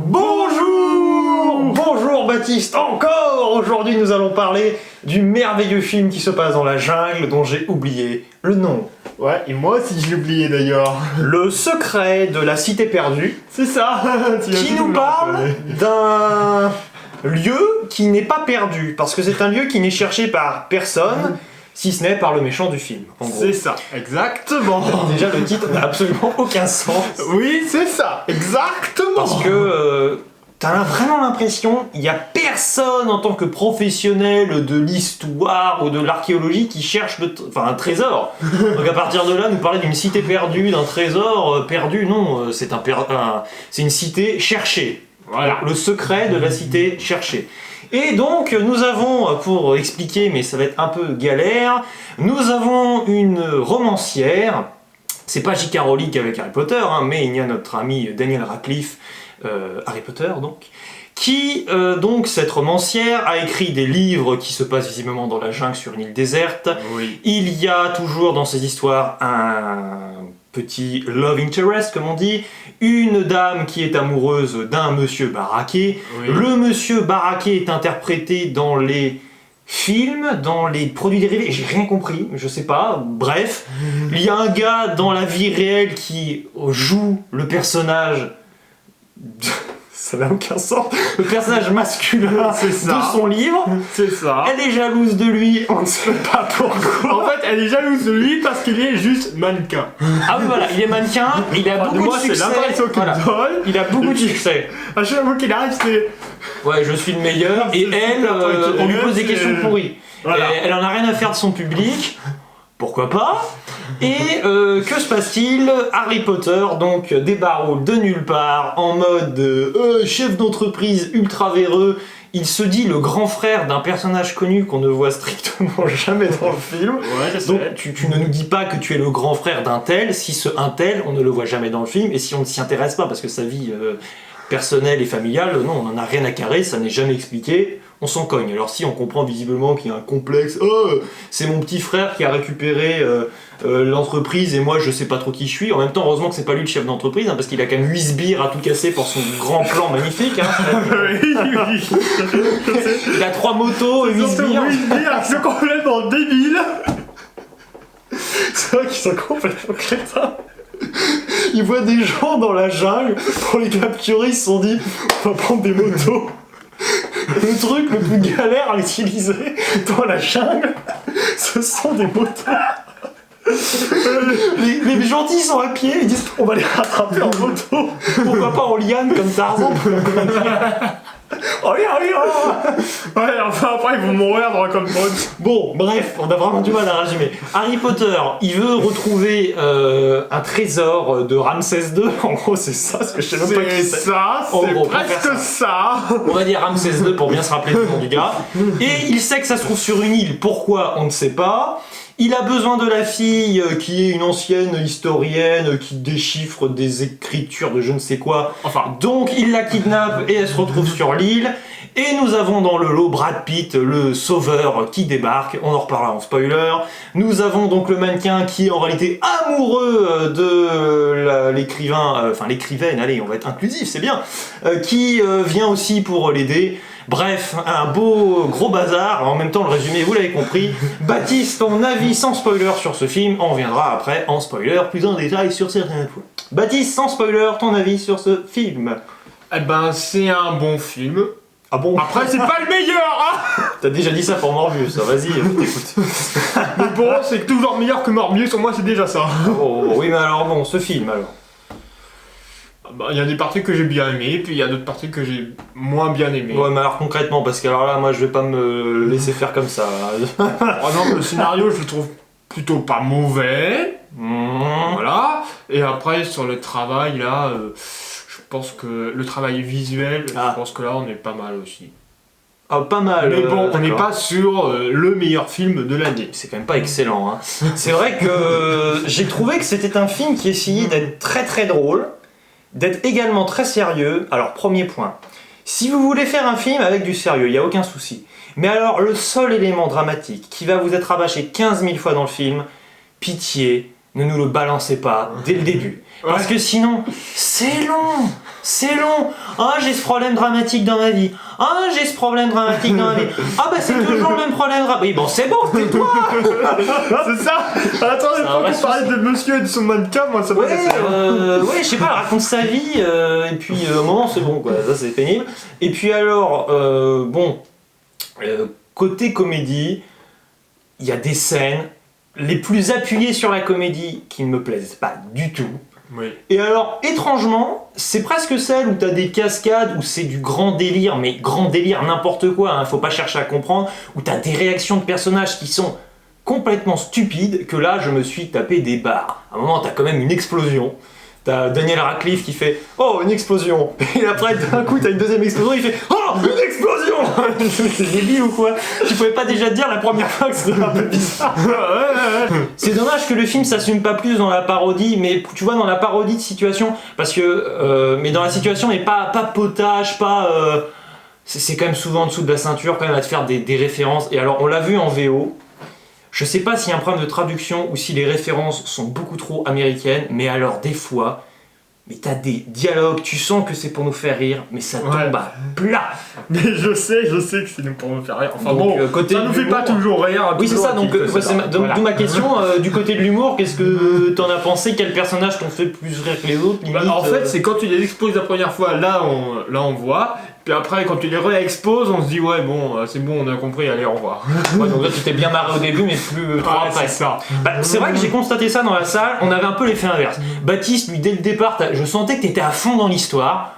Bonjour! Bonjour Baptiste, encore! Aujourd'hui nous allons parler du merveilleux film qui se passe dans la jungle dont j'ai oublié le nom. Ouais, et moi aussi je l'ai oublié d'ailleurs. Le secret de la cité perdue. C'est ça. Qui nous parle d'un lieu qui n'est pas perdu, parce que c'est un lieu qui n'est cherché par personne, si ce n'est par le méchant du film. En gros. C'est ça, exactement. Déjà le titre n'a absolument aucun sens. Oui, c'est ça, exactement. Parce que t'as vraiment l'impression il n'y a personne en tant que professionnel de l'histoire ou de l'archéologie qui cherche un trésor. Donc à partir de là, nous parler d'une cité perdue, d'un trésor perdu, non, c'est une cité cherchée. Voilà, le secret de la cité cherchée. Et donc, nous avons, pour expliquer, mais ça va être un peu galère, nous avons une romancière, c'est pas J.K. Rowling avec Harry Potter, hein, mais il y a notre ami Daniel Radcliffe, Harry Potter donc, qui, donc, cette romancière, a écrit des livres qui se passent visiblement dans la jungle sur une île déserte. Oui. Il y a toujours dans ces histoires un petit love interest, comme on dit, une dame qui est amoureuse d'un monsieur baraqué. Oui. Le monsieur baraqué est interprété dans les films, dans les produits dérivés, j'ai rien compris, je sais pas, bref. Il y a un gars dans la vie réelle qui joue le personnage... Ça n'a aucun sens. Le personnage masculin de son livre. C'est ça. Elle est jalouse de lui, on ne sait pas pourquoi. En fait, elle est jalouse de lui parce qu'il est juste mannequin. Ah oui, voilà, il est mannequin, il a beaucoup de succès. C'est l'impression qu'il donne. Il a beaucoup de succès. À chaque fois qu'il arrive, c'est... Ouais, je suis le meilleur. Et elle, on lui pose des questions pourries. Voilà. Elle en a rien à faire de son public. Pourquoi pas? Et que se passe-t-il? Harry Potter donc débarroule de nulle part en mode chef d'entreprise ultra véreux. Il se dit le grand frère d'un personnage connu qu'on ne voit strictement jamais dans le film. Ouais, donc tu ne nous dis pas que tu es le grand frère d'un tel si ce un tel on ne le voit jamais dans le film et si on ne s'y intéresse pas parce que sa vie personnelle et familiale, non, on n'en a rien à carrer, ça n'est jamais expliqué. On s'en cogne. Alors si on comprend visiblement qu'il y a un complexe, c'est mon petit frère qui a récupéré l'entreprise et moi je sais pas trop qui je suis. En même temps, heureusement que c'est pas lui le chef d'entreprise, hein, parce qu'il a quand même 8 sbires à tout casser pour son grand plan magnifique. Hein. Il a 3 motos et 8 sbires. 8 sbires qui sont complètement débiles. C'est vrai qu'ils sont complètement crétins. Ils voient des gens dans la jungle, pour les capturer, ils se sont dit on va prendre des motos. Le truc le plus galère à utiliser dans la jungle, ce sont des motos. Les gentils sont à pied, ils disent on va les rattraper en moto. Pourquoi pas en liane comme Tarzan? Oh yeah, yeah. Ouais, enfin après ils vont mourir dans comme mode. Bon, bref, on a vraiment du mal à résumer. Harry Potter, il veut retrouver un trésor de Ramsès II. En gros, c'est ça, parce que je sais même pas qui c'est. C'est presque ça. On va dire Ramsès II pour bien se rappeler du nom du gars. Et il sait que ça se trouve sur une île. Pourquoi? On ne sait pas. Il a besoin de la fille qui est une ancienne historienne qui déchiffre des écritures de je ne sais quoi. Enfin, donc il la kidnappe et elle se retrouve sur l'île. Et nous avons dans le lot Brad Pitt, le sauveur qui débarque, on en reparlera en spoiler. Nous avons donc le mannequin qui est en réalité amoureux de l'écrivain, l'écrivaine, allez on va être inclusif, c'est bien, qui vient aussi pour l'aider. Bref, un beau gros bazar, en même temps le résumé vous l'avez compris. Baptiste, ton avis sans spoiler sur ce film, on reviendra après en spoiler, plus en détail sur certaines points. Baptiste, sans spoiler, ton avis sur ce film? Eh ben c'est un bon film. Ah bon? Après c'est pas le meilleur hein. T'as déjà dit ça pour Morbius, vas-y, écoute. Mais bon, c'est toujours meilleur que Morbius, pour moi c'est déjà ça. Oh, oui mais alors bon, ce film alors. Bah, y a des parties que j'ai bien aimées, puis il y a d'autres parties que j'ai moins bien aimées. Ouais mais alors concrètement, parce que alors là moi je vais pas me laisser faire comme ça. Oh non, le scénario je le trouve plutôt pas mauvais. Voilà. Et après sur le travail là, je pense que le travail visuel, je pense que là on est pas mal aussi. Ah, pas mal. Mais bon, on n'est pas sur le meilleur film de l'année. C'est quand même pas excellent. Hein. C'est vrai que j'ai trouvé que c'était un film qui essayait d'être très très drôle, d'être également très sérieux. Alors premier point, si vous voulez faire un film avec du sérieux, il n'y a aucun souci. Mais alors le seul élément dramatique qui va vous être rabâché 15 000 fois dans le film, pitié, ne nous le balancez pas dès le début. Parce que sinon, c'est long. c'est long. Ah, j'ai ce problème dramatique dans ma vie. Ah, j'ai ce problème dramatique dans ma vie. Ah, bah c'est toujours le même problème dramatique. Oui, bon, c'est bon, tais-toi. C'est ça. Attends, une fois qu'on parlait de monsieur et de son mannequin, moi ça m'a cassé. Ouais, je sais pas, elle raconte sa vie, et puis au moment c'est bon, quoi, ça c'est pénible. Et puis alors, côté comédie, il y a des scènes les plus appuyées sur la comédie qui ne me plaisent pas du tout. Oui. Et alors, étrangement, c'est presque celle où t'as des cascades, où c'est du grand délire, mais grand délire, n'importe quoi, hein, faut pas chercher à comprendre, où t'as des réactions de personnages qui sont complètement stupides, que là, je me suis tapé des barres. À un moment, t'as quand même une explosion. T'as Daniel Radcliffe qui fait « Oh, une explosion !» Et après, d'un coup, t'as une deuxième explosion, il fait « Oh, une explosion !» C'est débile ou quoi? Tu pouvais pas déjà te dire la première fois que c'était un peu bizarre. C'est dommage que le film s'assume pas plus dans la parodie, mais tu vois, dans la parodie de situation, parce que... mais dans la situation, mais pas potage, pas... c'est quand même souvent en dessous de la ceinture, quand même, à te faire des références. Et alors, on l'a vu en VO. Je sais pas s'il y a un problème de traduction ou si les références sont beaucoup trop américaines, mais alors des fois, mais t'as des dialogues, tu sens que c'est pour nous faire rire, mais ça tombe à plat. Mais je sais que c'est pour nous faire rire. Enfin donc, bon, côté ça nous fait pas toujours rire. Oui, c'est ça, donc d'où ma question, du côté de l'humour, qu'est-ce que t'en as pensé? Quels personnages t'ont fait plus rire que les autres limite, en fait, c'est quand tu les exposes la première fois, là on voit. Puis après, quand tu les réexposes, on se dit ouais, bon, c'est bon, on a compris, allez, au revoir. Ouais, donc là, tu t'es bien marré au début, mais plus trop après. C'est ça. C'est vrai que j'ai constaté ça dans la salle, on avait un peu l'effet inverse. Baptiste, lui, dès le départ, je sentais que t'étais à fond dans l'histoire.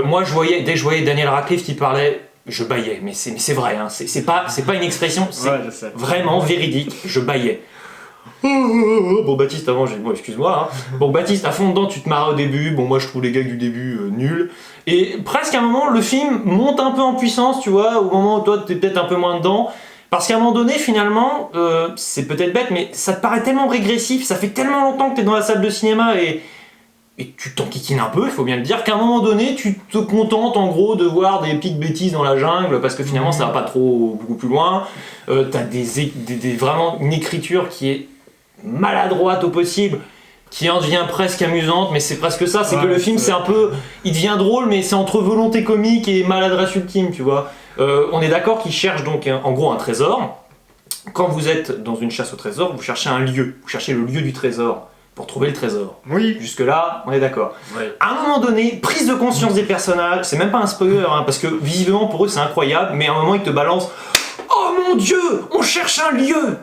Moi, dès que je voyais Daniel Radcliffe qui parlait, je bâillais. Mais c'est vrai, hein. C'est pas une expression, c'est vraiment véridique, je bâillais. Bon, Baptiste, avant, bon, excuse-moi, hein. Bon, Baptiste, à fond dedans, tu te marres au début. Bon, moi, je trouve les gags du début nuls. Et presque à un moment, le film monte un peu en puissance, tu vois, au moment où toi, t'es peut-être un peu moins dedans. Parce qu'à un moment donné, finalement, c'est peut-être bête, mais ça te paraît tellement régressif, ça fait tellement longtemps que t'es dans la salle de cinéma et tu t'enquiquines un peu, il faut bien le dire, qu'à un moment donné, tu te contentes en gros de voir des petites bêtises dans la jungle, parce que finalement, ça va pas trop beaucoup plus loin. T'as vraiment une écriture qui est maladroite au possible, qui en devient presque amusante, mais c'est presque ça, c'est que le film c'est un peu, il devient drôle, mais c'est entre volonté comique et maladresse ultime, tu vois. On est d'accord qu'il cherche donc en gros un trésor. Quand vous êtes dans une chasse au trésor, vous cherchez un lieu, vous cherchez le lieu du trésor pour trouver le trésor. Oui. Jusque là, on est d'accord. Oui. À un moment donné, prise de conscience des personnages, c'est même pas un spoiler, hein, parce que visiblement pour eux c'est incroyable, mais à un moment ils te balancent « Oh mon Dieu, on cherche un lieu !»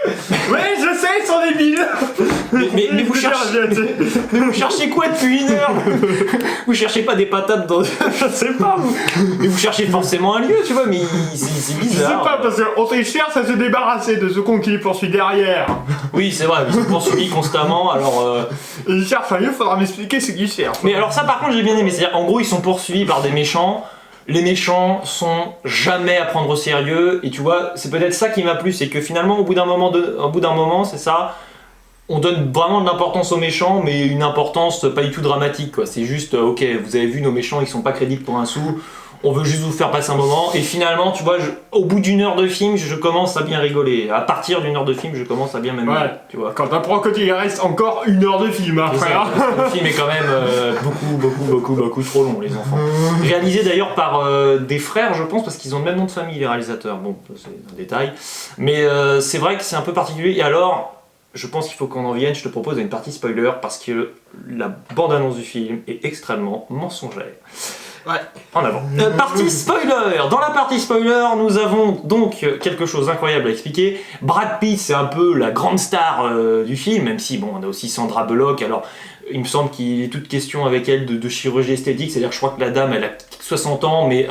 Ouais, je sais, ils sont débiles. Mais vous cherchez quoi depuis 1 heure? Vous cherchez pas des patates dans... Je sais pas, mais vous cherchez forcément un lieu, tu vois, mais c'est bizarre. Je sais pas, parce qu'on te cherche à se débarrasser de ce con qui les poursuit derrière. Oui, c'est vrai, ils sont poursuivis constamment, alors... Ils cherchent un lieu, faudra m'expliquer ce qu'ils cherchent. Mais alors ça, par contre, j'ai bien aimé, c'est-à-dire, en gros, ils sont poursuivis par des méchants. Les méchants sont jamais à prendre au sérieux, et tu vois, c'est peut-être ça qui m'a plu, c'est que finalement, au bout d'un moment, c'est ça, on donne vraiment de l'importance aux méchants, mais une importance pas du tout dramatique, quoi. C'est juste, ok, vous avez vu, nos méchants, ils sont pas crédibles pour un sou, on veut juste vous faire passer un moment, et finalement, tu vois, au bout d'1 heure de film, je commence à bien rigoler. À partir d'1 heure de film, je commence à bien m'amuser, tu vois. Quand t'apprends qu'il reste encore 1 heure de film, hein, frère. Le film est quand même beaucoup trop long, les enfants. Réalisé d'ailleurs par des frères, je pense, parce qu'ils ont le même nom de famille, les réalisateurs. Bon, c'est un détail. Mais c'est vrai que c'est un peu particulier. Et alors, je pense qu'il faut qu'on en vienne. Je te propose une partie spoiler, parce que la bande-annonce du film est extrêmement mensongère. Ouais. En avant. Partie spoiler. Dans la partie spoiler, nous avons donc quelque chose d'incroyable à expliquer. Brad Pitt, c'est un peu la grande star du film, même si, bon, on a aussi Sandra Bullock. Alors, il me semble qu'il est toute question avec elle de chirurgie esthétique, c'est-à-dire je crois que la dame, elle a 60 ans, mais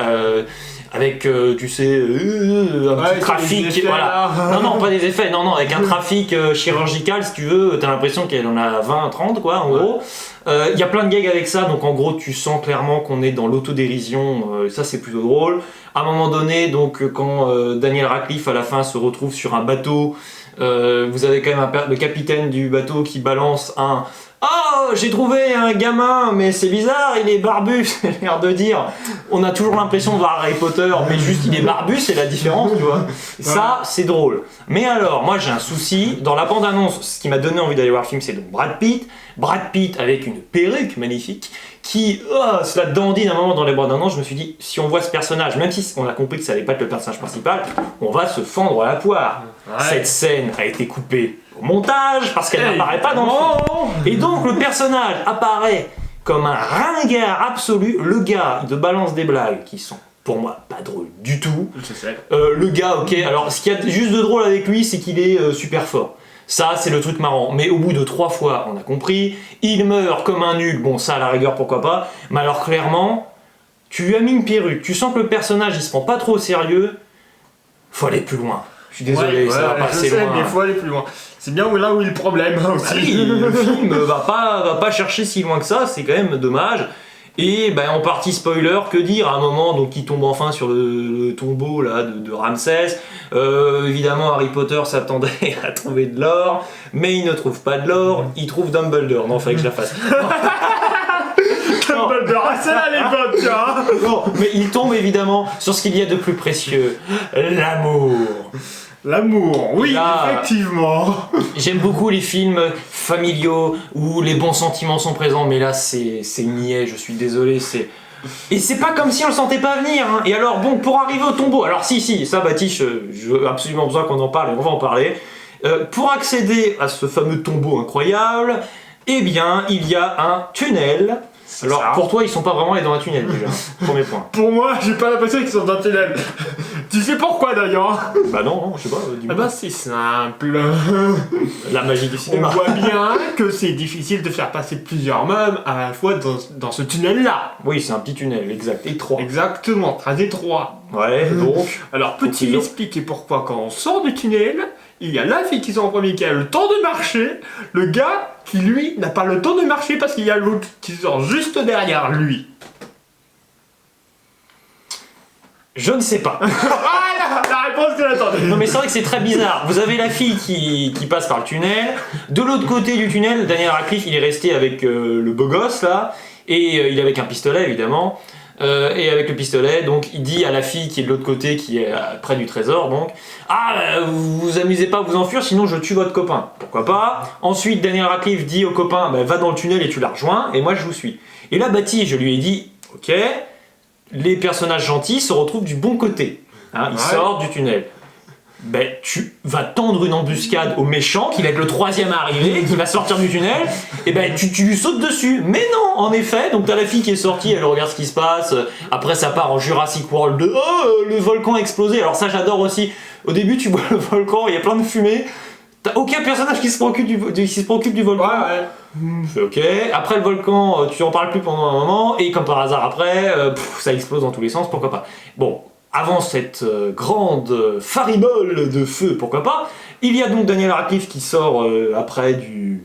avec, tu sais, un petit trafic, voilà. Non, pas des effets, non, avec un trafic chirurgical, si tu veux, t'as l'impression qu'elle en a 20, 30, quoi, en gros. Il y a plein de gags avec ça, donc en gros, tu sens clairement qu'on est dans l'autodérision, ça c'est plutôt drôle. À un moment donné, donc, quand Daniel Radcliffe, à la fin, se retrouve sur un bateau, vous avez quand même le capitaine du bateau qui balance un... Oh, j'ai trouvé un gamin, mais c'est bizarre, il est barbu, c'est l'air de dire. On a toujours l'impression de voir Harry Potter, mais juste il est barbu, c'est la différence, tu vois. Ça, c'est drôle. Mais alors, moi j'ai un souci, dans la bande-annonce, ce qui m'a donné envie d'aller voir le film, c'est donc Brad Pitt avec une perruque magnifique, qui se la dandine un moment dans les bras d'un ange. Je me suis dit, si on voit ce personnage, même si on a compris que ça allait pas être le personnage principal, on va se fendre à la poire. Ouais. Cette scène a été coupée au montage parce qu'elle n'apparaît pas dans le film. Et donc le personnage apparaît comme un ringard absolu. Le gars de balance des blagues qui sont pour moi pas drôles du tout. Je sais. Le gars, ok, alors ce qu'il y a juste de drôle avec lui, c'est qu'il est super fort. Ça, c'est le truc marrant. Mais au bout de 3 fois, on a compris, il meurt comme un nul. Bon, ça, à la rigueur, pourquoi pas. Mais alors, clairement, tu lui as mis une perruque. Tu sens que le personnage, il se prend pas trop au sérieux. Faut aller plus loin. Je suis désolé, ça va passer loin. Mais faut aller plus loin. C'est bien là où est le problème aussi. Ah oui, le film va pas chercher si loin que ça. C'est quand même dommage. Et ben, en partie spoiler, que dire à un moment donc il tombe enfin sur le tombeau là, de Ramsès. Évidemment Harry Potter s'attendait à trouver de l'or, mais il ne trouve pas de l'or, il trouve Dumbledore. Non, fallait que je la fasse. Dumbledore, c'est là les bonnes, tiens. Non, mais il tombe évidemment sur ce qu'il y a de plus précieux, l'amour. L'amour, oui, là, effectivement. J'aime beaucoup les films familiaux où les bons sentiments sont présents, mais là c'est niais, je suis désolé, c'est... Et c'est pas comme si on le sentait pas venir, hein. Et alors bon, pour arriver au tombeau, alors si, ça Baptiste, je veux absolument besoin qu'on en parle et on va en parler. Pour accéder à ce fameux tombeau incroyable, eh bien, il y a un tunnel. Alors, pour toi, ils sont pas vraiment allés dans un tunnel déjà. Premier point. Pour moi, j'ai pas l'impression qu'ils sont dans un tunnel. Tu sais pourquoi d'ailleurs? Bah non, je sais pas. Ah bah c'est simple. La magie du On cinéma. voit bien que c'est difficile de faire passer plusieurs meubles à la fois dans ce tunnel-là. Oui, c'est un petit tunnel, exact. Étroit. Exactement, très étroit. Ouais, donc. Alors, peux-tu expliquer pourquoi quand on sort du tunnel, il y a la fille qui sort en premier qui a le temps de marcher, le gars qui lui n'a pas le temps de marcher parce qu'il y a l'autre qui sort juste derrière lui. Je ne sais pas. Voilà la réponse que j'attendais. Non mais c'est vrai que c'est très bizarre. Vous avez la fille qui passe par le tunnel. De l'autre côté du tunnel, Daniel Radcliffe, il est resté avec le beau gosse là. Et il est avec un pistolet évidemment. Et avec le pistolet, donc il dit à la fille qui est de l'autre côté, qui est près du trésor, donc vous vous amusez pas à vous enfuir, sinon je tue votre copain. Pourquoi pas. Ensuite, Daniel Radcliffe dit au copain, va dans le tunnel et tu la rejoins, et moi je vous suis. Et là, Baptiste, je lui ai dit, ok, les personnages gentils se retrouvent du bon côté. Hein, ils sortent du tunnel. Tu vas tendre une embuscade au méchant qui va être le 3e à arriver, qui va sortir du tunnel, et tu lui sautes dessus. Mais non, en effet, donc t'as la fille qui est sortie, elle regarde ce qui se passe, après ça part en Jurassic World 2, le volcan a explosé, alors ça j'adore aussi. Au début tu vois le volcan, il y a plein de fumée, t'as aucun personnage qui se préoccupe du volcan. Ouais. Ok, après le volcan, tu en parles plus pendant un moment, et comme par hasard après, ça explose dans tous les sens, pourquoi pas. Bon. Avant cette grande faribole de feu, pourquoi pas, il y a donc Daniel Radcliffe qui sort après du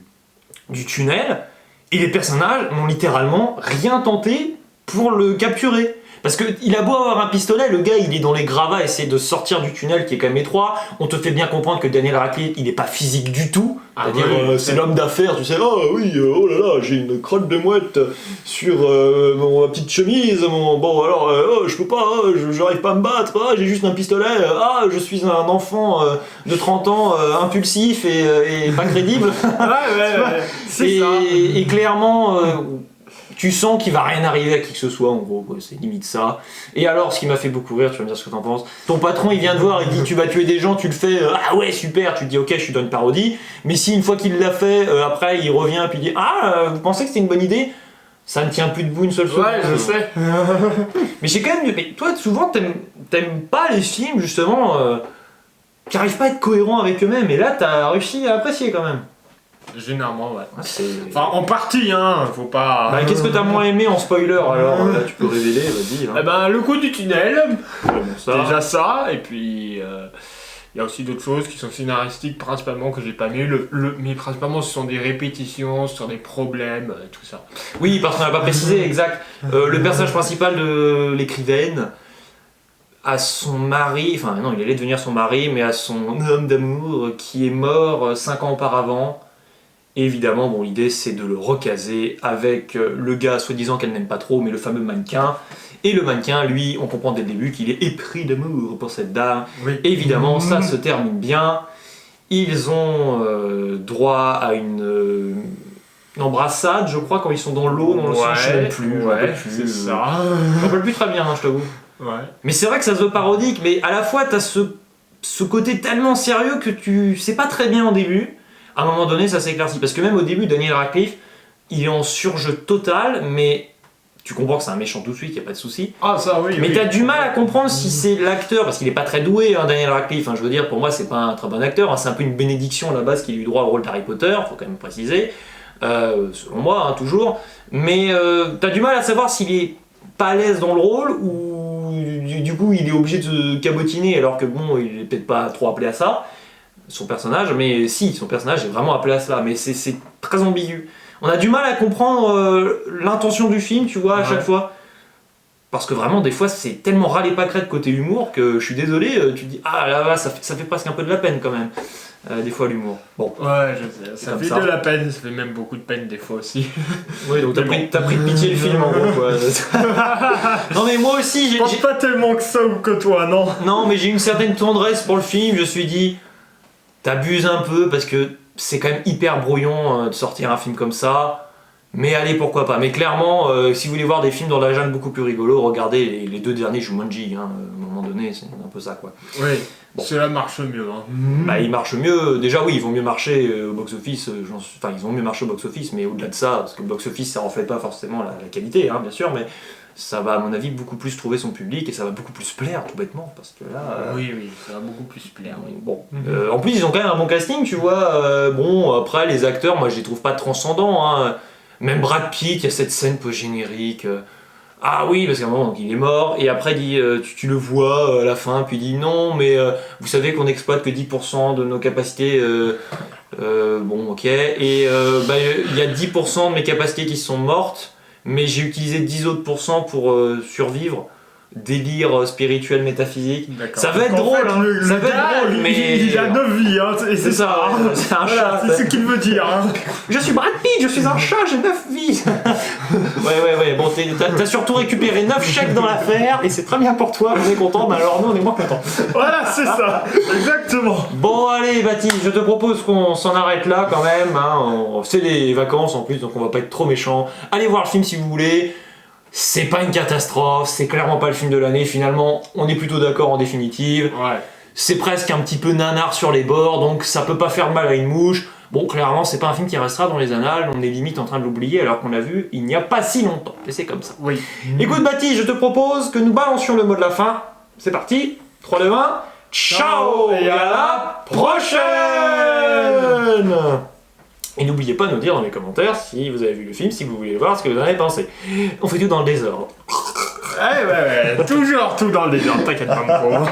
tunnel, et les personnages n'ont littéralement rien tenté pour le capturer. Parce qu'il a beau avoir un pistolet, le gars il est dans les gravats, essaie de sortir du tunnel qui est quand même étroit. On te fait bien comprendre que Daniel Radcliffe il n'est pas physique du tout. C'est-à-dire c'est l'homme d'affaires, tu sais, oh oui, oh là là, j'ai une crotte de mouette sur ma petite chemise, bon alors, je peux pas, j'arrive pas à me battre, j'ai juste un pistolet, je suis un enfant de 30 ans impulsif et pas crédible. C'est ça. Et clairement... tu sens qu'il va rien arriver à qui que ce soit, en gros, quoi. C'est limite ça. Et alors, ce qui m'a fait beaucoup rire, tu vas me dire ce que t'en penses, ton patron il vient te voir, il dit tu vas tuer des gens, tu le fais, ah ouais super, tu te dis ok je suis dans une parodie, mais si une fois qu'il l'a fait, après il revient puis il dit vous pensez que c'était une bonne idée, ça ne tient plus debout une seule seconde. Ouais, je sais. Mais j'ai quand même, mais toi souvent t'aimes pas les films justement qui arrivent pas à être cohérents avec eux-mêmes, et là t'as réussi à apprécier quand même. Généralement, ouais. Enfin, en partie, hein, faut pas... Qu'est-ce que t'as moins aimé en spoiler, alors là, tu peux révéler, vas-y. Hein. Le coup du tunnel, ça. Déjà ça, et puis... Il y a aussi d'autres choses qui sont scénaristiques, principalement, que j'ai pas aimé, mais principalement ce sont des répétitions sur des problèmes, tout ça. Oui, parce qu'on n'a pas précisé, exact. Le personnage principal de l'écrivaine, à son mari, enfin non, il allait devenir son mari, mais à son homme d'amour qui est mort 5 ans auparavant. Et évidemment, bon, l'idée c'est de le recaser avec le gars soi-disant qu'elle n'aime pas trop, mais le fameux mannequin. Et le mannequin, lui, on comprend dès le début qu'il est épris d'amour pour cette dame. Oui. Évidemment, ça se termine bien. Ils ont droit à une L'embrassade, je crois, quand ils sont dans l'eau, dans le sang, je sais même plus. C'est ça. Je m'en rappelle plus très bien, hein, je t'avoue. Ouais. Mais c'est vrai que ça se veut parodique, mais à la fois t'as ce côté tellement sérieux que tu sais pas très bien au début. À un moment donné, ça s'éclaircit. Parce que même au début, Daniel Radcliffe, il est en surjeu total, mais tu comprends que c'est un méchant tout de suite, y a pas de souci. Ah, ça, oui. Mais oui. t'as du mal à comprendre si c'est l'acteur, parce qu'il est pas très doué, hein, Daniel Radcliffe. Hein, je veux dire, pour moi, c'est pas un très bon acteur. Hein, c'est un peu une bénédiction à la base qu'il ait eu droit au rôle d'Harry Potter, faut quand même préciser. Selon moi, hein, toujours. Mais t'as du mal à savoir s'il est pas à l'aise dans le rôle ou du coup il est obligé de se cabotiner alors que bon, il est peut-être pas trop appelé à ça, son personnage, mais si, son personnage est vraiment appelé à cela, mais c'est très ambigu. On a du mal à comprendre l'intention du film, tu vois, à chaque fois. Parce que vraiment, des fois, c'est tellement râle et pâquerette côté humour que je suis désolé, tu te dis, ah là, ça fait presque un peu de la peine quand même. Des fois, l'humour. Bon. Ouais, je sais, ça fait de la peine, ça fait même beaucoup de peine des fois aussi. Oui, donc t'as pris de pitié le film en gros, quoi. Non, mais moi aussi, Je pense pas tellement que ça ou que toi, non. Non, mais j'ai une certaine tendresse pour le film, je me suis dit, t'abuses un peu parce que c'est quand même hyper brouillon de sortir un film comme ça. Mais allez, pourquoi pas. Mais clairement, si vous voulez voir des films dans la jungle beaucoup plus rigolos, regardez les 2 derniers Jumanji. Hein, à un moment donné, c'est un peu ça, quoi. Oui, bon. Cela marche mieux. Hein. Bah, ils marchent mieux. Déjà, oui, ils vont mieux marcher au box-office. Enfin, ils vont mieux marcher au box-office, mais au-delà de ça, parce que le box-office, ça reflète pas forcément la qualité, hein, bien sûr, mais ça va, à mon avis, beaucoup plus trouver son public et ça va beaucoup plus plaire, tout bêtement. Parce que là. Oui, ça va beaucoup plus plaire. Oui. Bon. En plus, ils ont quand même un bon casting, tu vois. Bon, après, les acteurs, moi, je les trouve pas transcendants. Hein. Même Brad Pitt, il y a cette scène post-générique. Ah oui, parce qu'à un moment, donc, il est mort, et après, il dit, tu le vois à la fin, puis il dit non, mais vous savez qu'on exploite que 10% de nos capacités. Bon, ok. Et il y a 10% de mes capacités qui sont mortes, mais j'ai utilisé 10 autres pourcents pour survivre. Délire spirituel métaphysique. Ça va être drôle, hein. Ça va être drôle, mais il a 9 vies, hein, et c'est ça. C'est un chat. C'est ce qu'il veut dire. Hein. Je suis Brad Pitt, je suis un chat, j'ai 9 vies. ouais. Bon, t'as surtout récupéré 9 chèques dans l'affaire et c'est très bien pour toi. On est content, mais alors nous on est moins contents. Voilà, c'est ça. Exactement. Bon, allez, Baptiste, je te propose qu'on s'en arrête là quand même. Hein. C'est les vacances en plus, donc on va pas être trop méchants. Allez voir le film si vous voulez. C'est pas une catastrophe, c'est clairement pas le film de l'année, finalement, on est plutôt d'accord en définitive. Ouais. C'est presque un petit peu nanar sur les bords, donc ça peut pas faire mal à une mouche. Bon, clairement, c'est pas un film qui restera dans les annales, on est limite en train de l'oublier alors qu'on l'a vu il n'y a pas si longtemps. Et c'est comme ça. Oui. Écoute, Baptiste, je te propose que nous balancions le mot de la fin. C'est parti, 3, 2, 1. Ciao et à la prochaine. Et n'oubliez pas de nous dire dans les commentaires si vous avez vu le film, si vous voulez le voir, ce que vous en avez pensé. On fait tout dans le désordre. Ouais, toujours tout dans le désordre, t'inquiète pas mon pauvre.